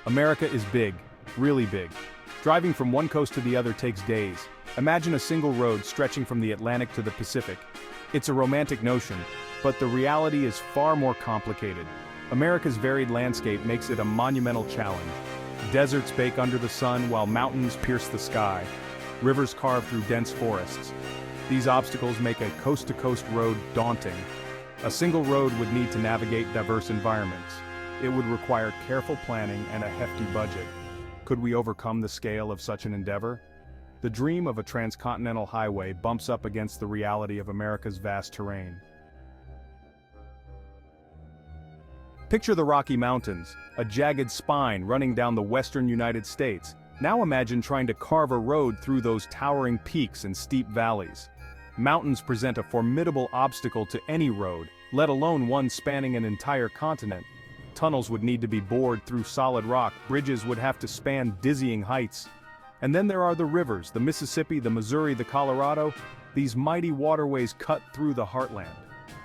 America is big, really big. Driving from one coast to the other takes days. Imagine a single road stretching from the Atlantic to the Pacific. It's a romantic notion, but the reality is far more complicated. America's varied landscape makes it a monumental challenge. Deserts bake under the sun while mountains pierce the sky. Rivers carve through dense forests. These obstacles make a coast-to-coast road daunting. A single road would need to navigate diverse environments. It would require careful planning and a hefty budget. Could we overcome the scale of such an endeavor? The dream of a transcontinental highway bumps up against the reality of America's vast terrain. Picture the Rocky Mountains, a jagged spine running down the western United States. Now imagine trying to carve a road through those towering peaks and steep valleys. Mountains present a formidable obstacle to any road, let alone one spanning an entire continent. Tunnels would need to be bored through solid rock, bridges would have to span dizzying heights. And then there are the rivers, the Mississippi, the Missouri, the Colorado. These mighty waterways cut through the heartland.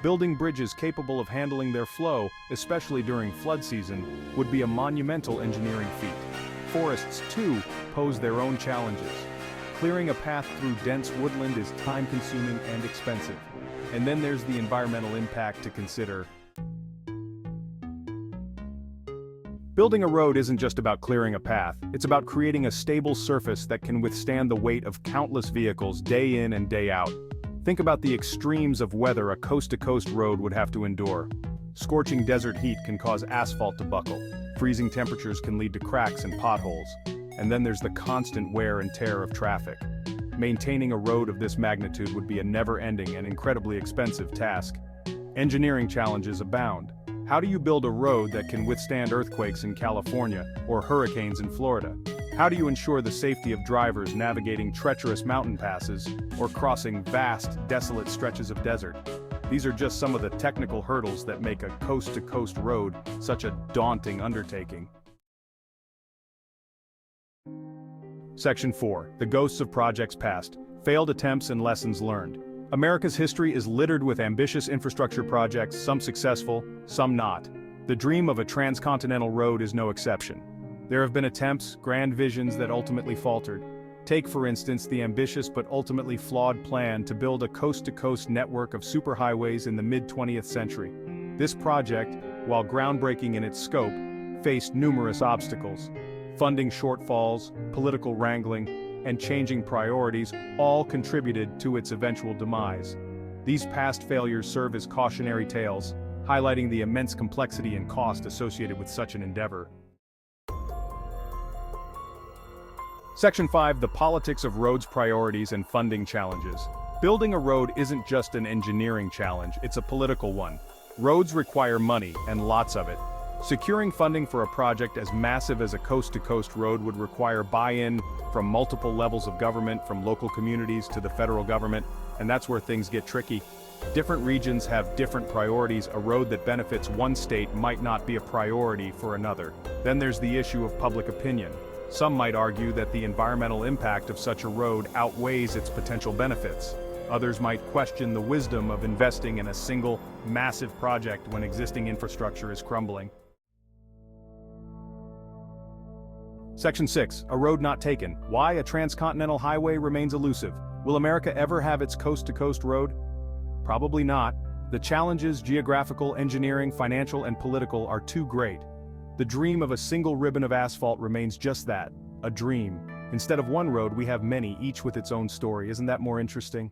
Building bridges capable of handling their flow, especially during flood season, would be a monumental engineering feat. Forests, too, pose their own challenges. Clearing a path through dense woodland is time-consuming and expensive. And then there's the environmental impact to consider. Building a road isn't just about clearing a path, it's about creating a stable surface that can withstand the weight of countless vehicles day in and day out. Think about the extremes of weather a coast-to-coast road would have to endure. Scorching desert heat can cause asphalt to buckle. Freezing temperatures can lead to cracks and potholes. And then there's the constant wear and tear of traffic. Maintaining a road of this magnitude would be a never-ending and incredibly expensive task. Engineering challenges abound. How do you build a road that can withstand earthquakes in California or hurricanes in Florida? How do you ensure the safety of drivers navigating treacherous mountain passes or crossing vast, desolate stretches of desert? These are just some of the technical hurdles that make a coast-to-coast road such a daunting undertaking. Section 4. The Ghosts of Projects Past. Failed Attempts and Lessons Learned. America's history is littered with ambitious infrastructure projects, some successful, some not. The dream of a transcontinental road is no exception. There have been attempts, grand visions that ultimately faltered. Take, for instance, the ambitious but ultimately flawed plan to build a coast-to-coast network of superhighways in the mid-20th century. This project, while groundbreaking in its scope, faced numerous obstacles. Funding shortfalls, political wrangling, and changing priorities all contributed to its eventual demise. These past failures serve as cautionary tales, highlighting the immense complexity and cost associated with such an endeavor. Section 5. The Politics of Roads Priorities and Funding Challenges. Building a road isn't just an engineering challenge, it's a political one. Roads require money, and lots of it. Securing funding for a project as massive as a coast-to-coast road would require buy-in from multiple levels of government, from local communities to the federal government, and that's where things get tricky. Different regions have different priorities. A road that benefits one state might not be a priority for another. Then there's the issue of public opinion. Some might argue that the environmental impact of such a road outweighs its potential benefits. Others might question the wisdom of investing in a single, massive project when existing infrastructure is crumbling. Section 6. A Road Not Taken. Why a transcontinental highway remains elusive. Will America ever have its coast-to-coast road? Probably not. The challenges, geographical, engineering, financial, and political, are too great. The dream of a single ribbon of asphalt remains just that, a dream. Instead of one road, we have many, each with its own story. Isn't that more interesting?